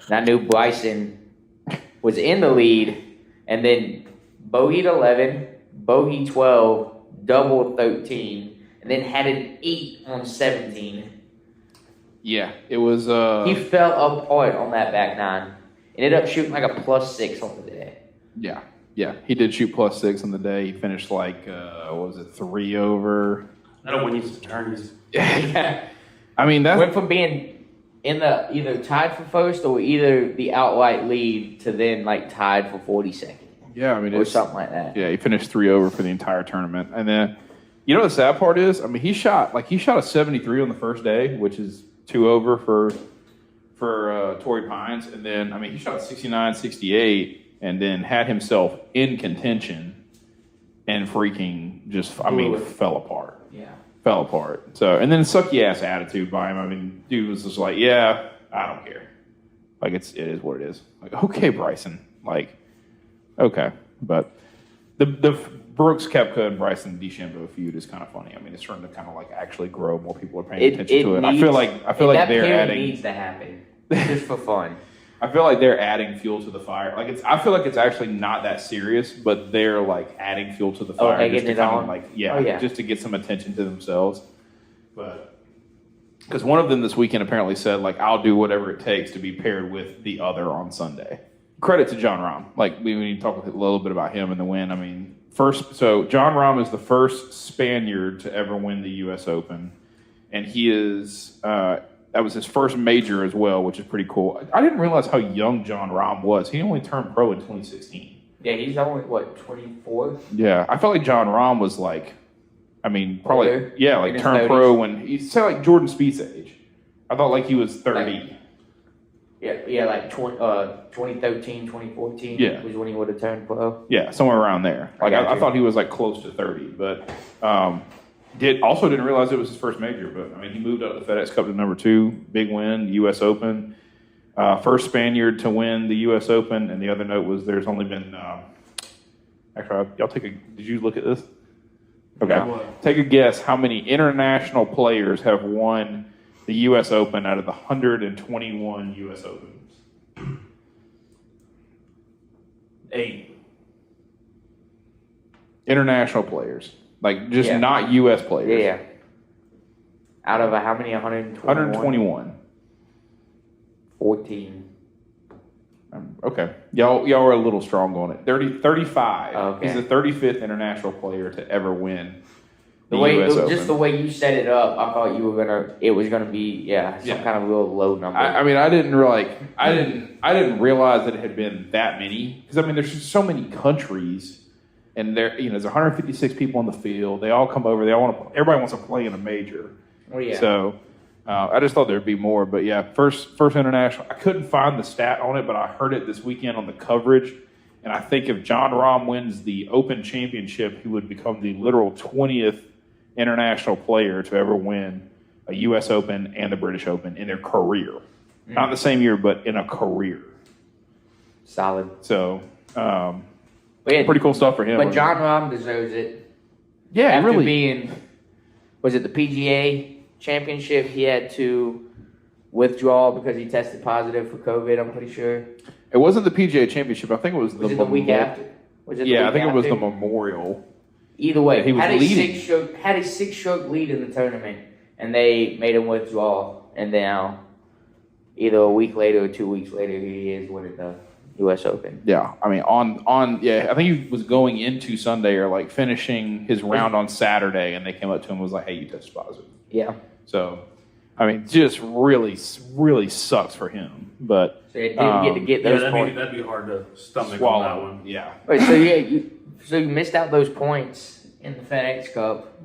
And I knew Bryson was in the lead, and then bogeyed 11, bogeyed 12, doubled 13, and then had an 8 on 17. Yeah, it was. He fell apart on that back nine. Ended up shooting like a +6 on the day. Yeah, he did shoot +6 on the day. He finished like, what was it, 3 over? That'll win you some tourneys. Yeah. I mean, that went from being in the either tied for first or either the outright lead to then like tied for 42nd. Yeah, I mean, or something like that. Yeah, he finished 3 over for the entire tournament, and then, you know, the sad part is, I mean, he shot a 73 on the first day, which is 2 over for Torrey Pines, and then, I mean, he shot 69, 68, and then had himself in contention, and freaking just, I mean, fell apart. Yeah. Fell apart. So, and then sucky ass attitude by him. I mean, dude was just like, yeah, I don't care. Like, it is what it is. Like, okay, Bryson. Like, okay. But the Brooks Koepka and Bryson DeChambeau feud is kind of funny. I mean, it's starting to kind of like actually grow. More people are paying attention to it. I feel like they're adding. Needs to happen just for fun. I feel like they're adding fuel to the fire. Like I feel like it's actually not that serious, but they're like adding fuel to the fire just to kind of like just to get some attention to themselves. But because one of them this weekend apparently said like, I'll do whatever it takes to be paired with the other on Sunday. Credit to John Rahm. Like we need to talk a little bit about him and the win. I mean, so John Rahm is the first Spaniard to ever win the U.S. Open, and he is. That was his first major as well, which is pretty cool. I didn't realize how young John Rahm was. He only turned pro in 2016. Yeah, he's only, 24? Yeah, I felt like John Rahm was like, I mean, probably, older, like turned pro when, he said like Jordan Spieth's age. I thought like he was 30. Yeah, like 2013, 2014 was when he would have turned pro. Yeah, somewhere around there. Like I thought he was like close to 30, but didn't realize it was his first major, but I mean, he moved up the FedEx Cup to number 2, big win, U.S. Open, first Spaniard to win the U.S. Open. And the other note was there's only been, actually, y'all did you look at this? Okay, take a guess how many international players have won the U.S. Open out of the 121 U.S. Opens? 8. International players. Like, just not U.S. players. Yeah. Out of how many? 121? 121. 14. Okay. Y'all were a little strong on it. 35. Okay. He's the 35th international player to ever win the U.S. Open. Just the way you set it up, I thought it was gonna be some kind of real low number. I mean, I didn't realize that it had been that many, because I mean, there's just so many countries. And there's 156 people on the field. They all come over. Everybody wants to play in a major. Oh yeah. So I just thought there'd be more. But yeah, first international. I couldn't find the stat on it, but I heard it this weekend on the coverage. And I think if John Rahm wins the Open Championship, he would become the literal 20th international player to ever win a U.S. Open and the British Open in their career. Not the same year, but in a career. Solid. So. Pretty cool stuff for him. But John Rahm deserves it. Yeah, After really. being, was it the PGA Championship? He had to withdraw because he tested positive for COVID, I'm pretty sure. It wasn't the PGA Championship. I think it was the week after. I think it was the Memorial. Either way, he was leading. Had a 6-stroke lead in the tournament, and they made him withdraw. And now, either a week later or 2 weeks later, he is winning the U.S. Open. Yeah, I mean, I think he was going into Sunday or like finishing his round on Saturday, and they came up to him and was like, "Hey, you tested positive." Yeah. So, I mean, just really, really sucks for him. But so it didn't get those points. That'd be hard to stomach on that one. Yeah. Wait, so you missed out those points in the FedEx Cup,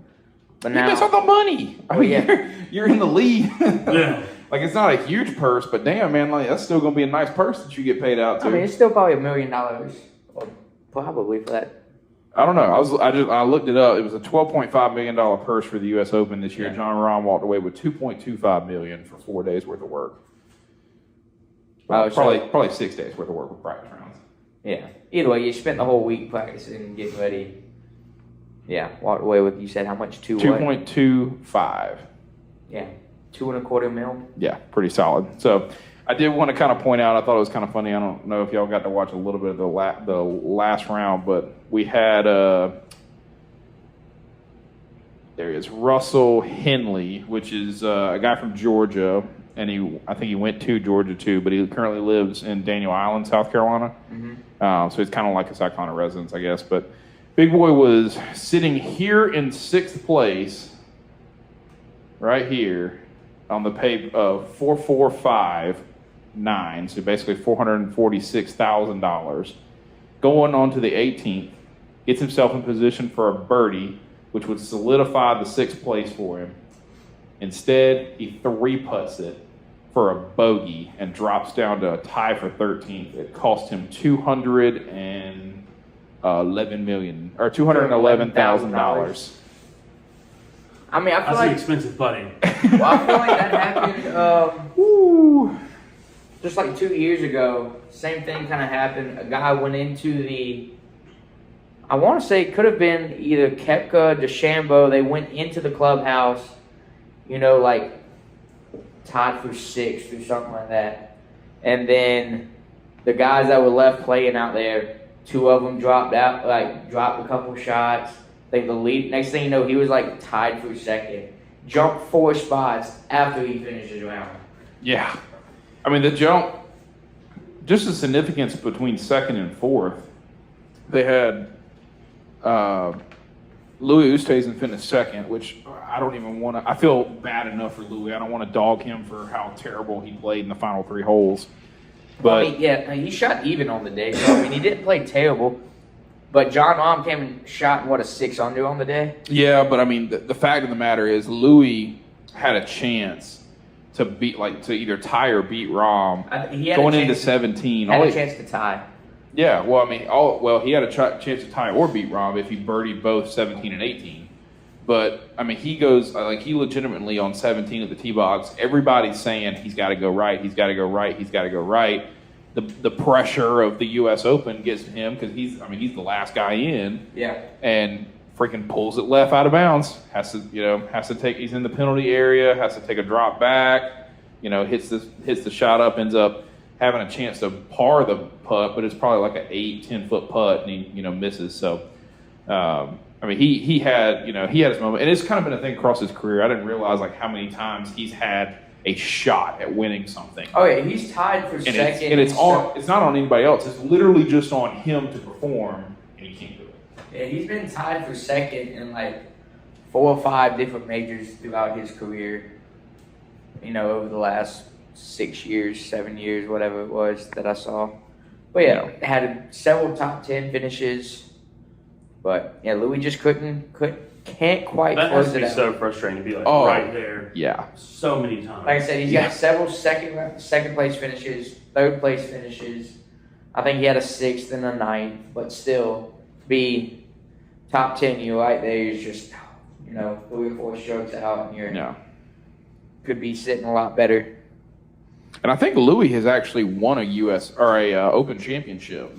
but now you missed out the money. I mean, you're in the lead. Yeah. Like, it's not a huge purse, but damn, man, like that's still going to be a nice purse that you get paid out to. I mean, it's still probably $1 million, probably for that. I don't know. I looked it up. It was a $12.5 million purse for the U.S. Open this year. Yeah. John Rahm walked away with $2.25 million for 4 days worth of work. Well, probably 6 days worth of work with practice rounds. Yeah. Either way, you spent the whole week practicing and getting ready. Yeah. Walked away with, you said how much? 2.25. Yeah. $2.25 million. Yeah, pretty solid. So, I did want to kind of point out, I thought it was kind of funny. I don't know if y'all got to watch a little bit of the last round, but we had there is Russell Henley, which is a guy from Georgia, and I think he went to Georgia too, but he currently lives in Daniel Island, South Carolina. So he's kind of like a South Carolina resident, I guess. But Big Boy was sitting here in 6th place, right here, on the pay of 4,459, so basically $446,000. Going on to the 18th, gets himself in position for a birdie, which would solidify the 6th place for him. Instead, he 3-putts it for a bogey and drops down to a tie for 13th. It cost him $211,000. I mean, I feel like expensive putting. Well, I feel like that happened. Just like 2 years ago, same thing kind of happened. A guy went into I want to say it could have been either Koepka, DeChambeau. They went into the clubhouse, like tied for 6th or something like that. And then the guys that were left playing out there, 2 of them dropped out, dropped a couple shots. I think the lead. Next thing you know, he was tied for 2nd. Jumped 4 spots after he finished his round. Yeah, I mean the jump. Just the significance between 2nd and 4th. They had Louis Oosthuizen finished 2nd, which I don't even want to. I feel bad enough for Louis. I don't want to dog him for how terrible he played in the final 3 holes. But he shot even on the day. So he didn't play terrible. But John Rahm came and shot, a 6 under on the day? Yeah, but I mean, the fact of the matter is Louis had a chance to beat, to either tie or beat Rahm going into 17. He had a chance to tie. Yeah, well, I mean, he had a chance to tie or beat Rahm if he birdied both 17 and 18. But, I mean, he goes, he legitimately on 17 at the tee box, everybody's saying he's got to go right, he's got to go right, he's got to go right. The pressure of the U.S. Open gets to him because he's the last guy in. Yeah. And freaking pulls it left out of bounds. Has to take. He's in the penalty area. Has to take a drop back. Hits the shot up. Ends up having a chance to par the putt, but it's probably like an 8-10 foot putt, and he misses. So, I mean, he had his moment, and it's kind of been a thing across his career. I didn't realize how many times he's had a shot at winning something. Oh yeah, he's tied for 2nd. And it's not on anybody else. It's literally just on him to perform, and he can't do it. Yeah, he's been tied for 2nd in 4 or 5 different majors throughout his career. Over the last 6 years, 7 years, whatever it was that I saw. But yeah, had several top 10 finishes. But yeah, Louis just can't quite close it out. That has to be so frustrating to be right there. Yeah. So many times. Like I said, he's got several second place finishes, 3rd place finishes. I think he had a 6th and a 9th, but still be top 10. You're right there. You're just 3 or 4 strokes out, and could be sitting a lot better. And I think Louis has actually won a U.S. or a Open championship,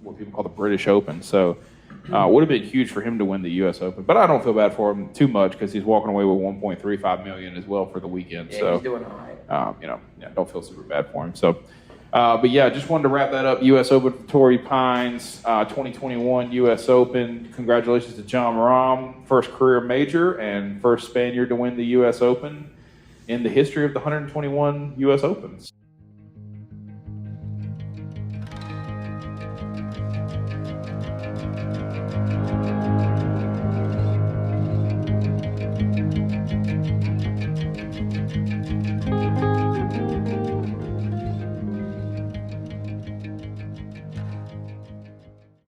what people call the British Open. So. Would have been huge for him to win the U.S. Open, but I don't feel bad for him too much because he's walking away with $1.35 million as well for the weekend. Yeah, so he's doing all right. Don't feel super bad for him. So, but yeah, just wanted to wrap that up. U.S. Open for Torrey Pines, 2021 U.S. Open. Congratulations to Jon Rahm, first career major and first Spaniard to win the U.S. Open in the history of the 121 U.S. Opens.